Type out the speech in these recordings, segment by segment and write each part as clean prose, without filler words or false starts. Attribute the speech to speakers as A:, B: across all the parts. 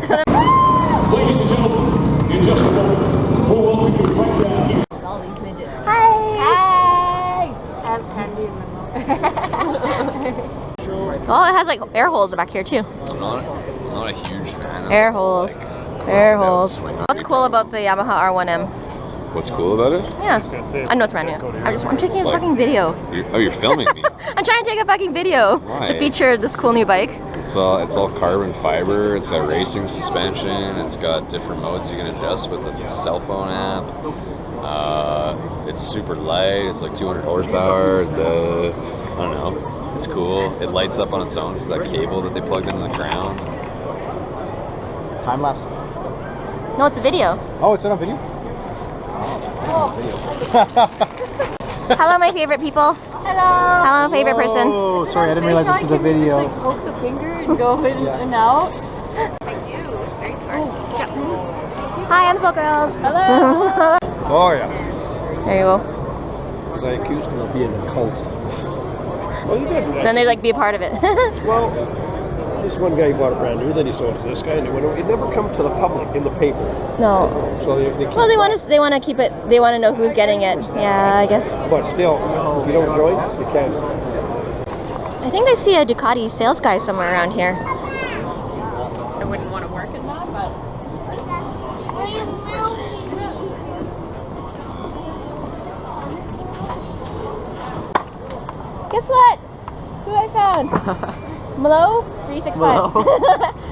A: Ladies and gentlemen, in just a moment, we'll welcome you right down here.
B: All these midgets.
C: Hi!
B: Hi! I have candy in my mouth.
C: Oh, it has like air holes back here too.
D: I'm not a huge fan of
C: Air holes. Air holes. What's cool about the Yamaha R1M?
D: What's cool about it?
C: Yeah. I know it's brand new. I'm taking a fucking video.
D: You're filming me.
C: I'm trying to take a fucking video
D: Why?
C: to feature this cool new bike.
D: It's all carbon fiber. It's got racing suspension. It's got different modes you can adjust with a cell phone app. It's super light. It's like 200 horsepower. I don't know. It's cool. It lights up on its own because that cable that they plugged into the ground.
E: Time lapse.
C: No, it's a video.
E: Oh, it's not a video?
C: Hello, my favorite people.
B: Hello!
C: Hello, favorite person.
E: Oh, sorry, I didn't realize this was a video.
B: Like, poke the finger and go in and out.
F: I do. It's very smart.
C: Hi, I'm Soul Girls.
B: Hello!
E: Oh, yeah.
C: There you go.
E: Was I accused of being a cult? Well, you did.
C: Then they like be a part of it.
E: Well, this one guy bought it brand new, then he sold it to this guy, and it never come to the public in the paper.
C: No.
E: So
C: Well, they want to keep it. They want to know who's getting it. Yeah, I guess.
E: But still, if you don't join, you can't.
C: I think I see a Ducati sales guy somewhere around here.
B: I wouldn't want to work in that, but...
C: Guess what? Who I found? Milo 365.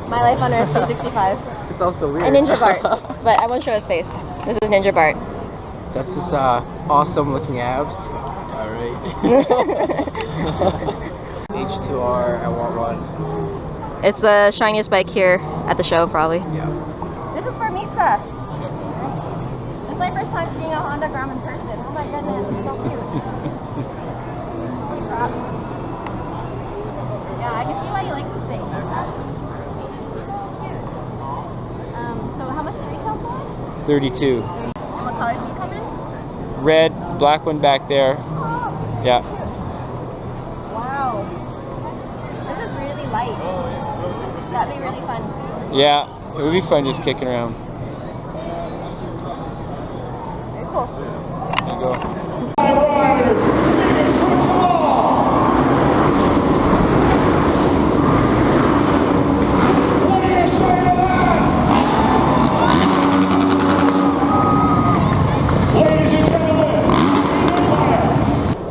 C: My life on Earth 365.
G: It's also weird.
C: And NinjaxBart, but I won't show his face. This is NinjaxBart.
G: That's just awesome looking abs. Alright. H2R, I want one.
C: It's the shiniest bike here at the show, probably.
G: Yeah.
C: This is for Misa. It's my first time seeing a Honda Grom in person. Oh my goodness, it's so cute. Holy crap. Yeah, I can see why you like this thing. Misa. So cute. So how much does it retail for?
G: 32.
C: And what colors do you come in?
G: Red, black one back there.
C: Oh,
G: Yeah.
C: wow. This is really light. That'd be really fun.
G: Yeah, it would be fun just kicking around.
C: Very cool.
G: There you go.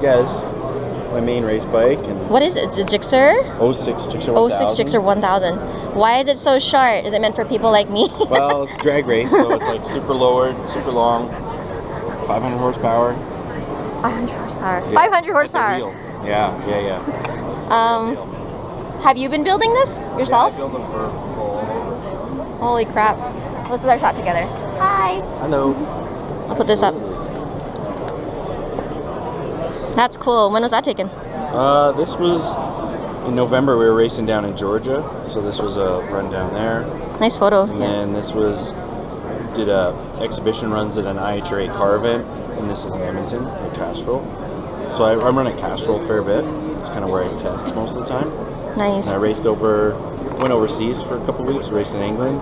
E: Yeah, this is my main race bike. And
C: What is it? It's a Gixxer?
E: 06 Gixxer 1000.
C: 06 Gixxer 1000. Why is it so short? Is it meant for people like me?
E: Well, it's drag race, so it's like super lowered, super long, 500 horsepower.
C: 500 horsepower.
E: Yeah,
C: 500
E: that's the
C: horsepower.
E: real. Yeah.
C: Have you been building this yourself?
E: I built them for
C: Holy crap. Let's do our shot together. Hi.
E: Hello.
C: I'll put this up. That's cool. When was that taken?
E: This was in November. We were racing down in Georgia, so this was a run down there.
C: Nice photo.
E: And then this was did exhibition runs at an IHRA car event, and this is in Edmonton at Castrol. So I run at Castrol a fair bit. It's kind of where I test most of the time.
C: Nice.
E: And I went overseas for a couple of weeks. Raced in England.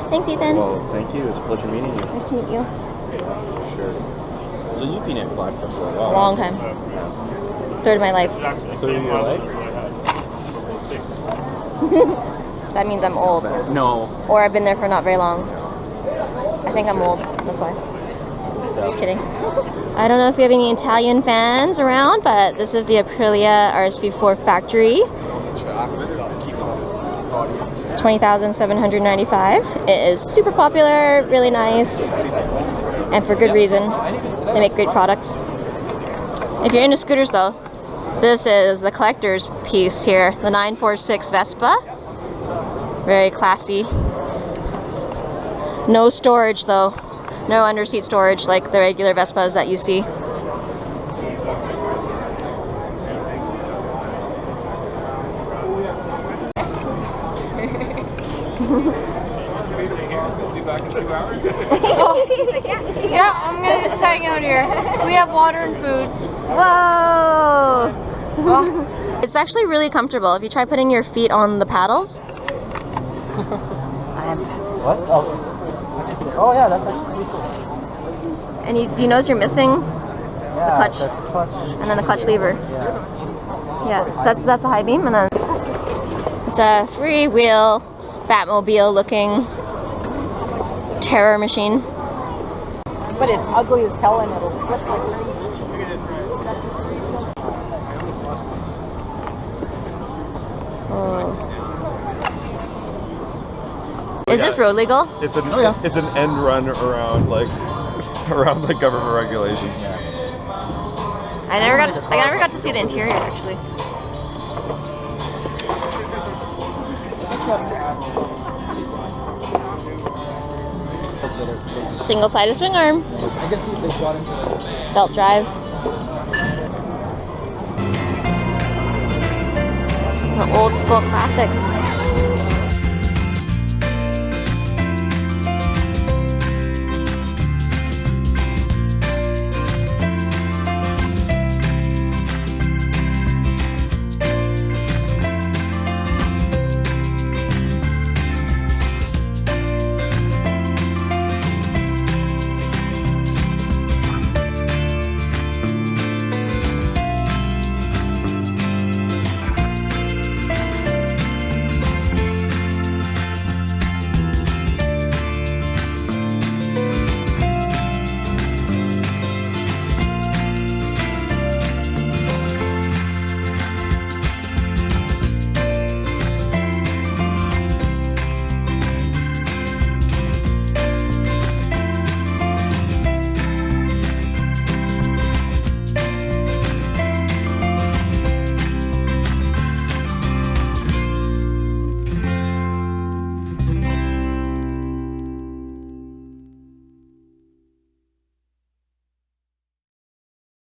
C: Thanks, Ethan.
E: Well, thank you. It's a pleasure meeting you.
C: Nice to meet you.
E: Sure. So you've been at Blackfoot for a while.
C: Long time. Third of my life.
E: Third of your life?
C: That means I'm old.
E: No.
C: Or I've been there for not very long. I think I'm old. That's why. Just kidding. I don't know if we have any Italian fans around, but this is the Aprilia RSV4 factory. 20,795. It is super popular, really nice, and for good reason. They make great products. If you're into scooters though, this is the collector's piece here, the 946 Vespa. Very classy. No storage though. No underseat storage like the regular Vespas that you see.
B: Yeah, I'm gonna just hang out here. We have water and food.
C: Whoa! It's actually really comfortable. If you try putting your feet on the paddles, lamp.
G: What? Oh yeah, that's actually pretty cool.
C: And do you notice you're missing
G: Yeah,
C: clutch.
G: the clutch.
C: and then the clutch lever?
G: Yeah.
C: Yeah, so that's a high beam, and then it's a 3-wheel Batmobile-looking terror machine.
G: But it's ugly as hell and it'll flip like crazy.
C: Oh. Is this road legal?
H: It's an end run around around the government regulation.
C: I never got to see the interior actually. Single-sided swing arm.
G: I guess they brought into this.
C: Belt drive. The old school classics.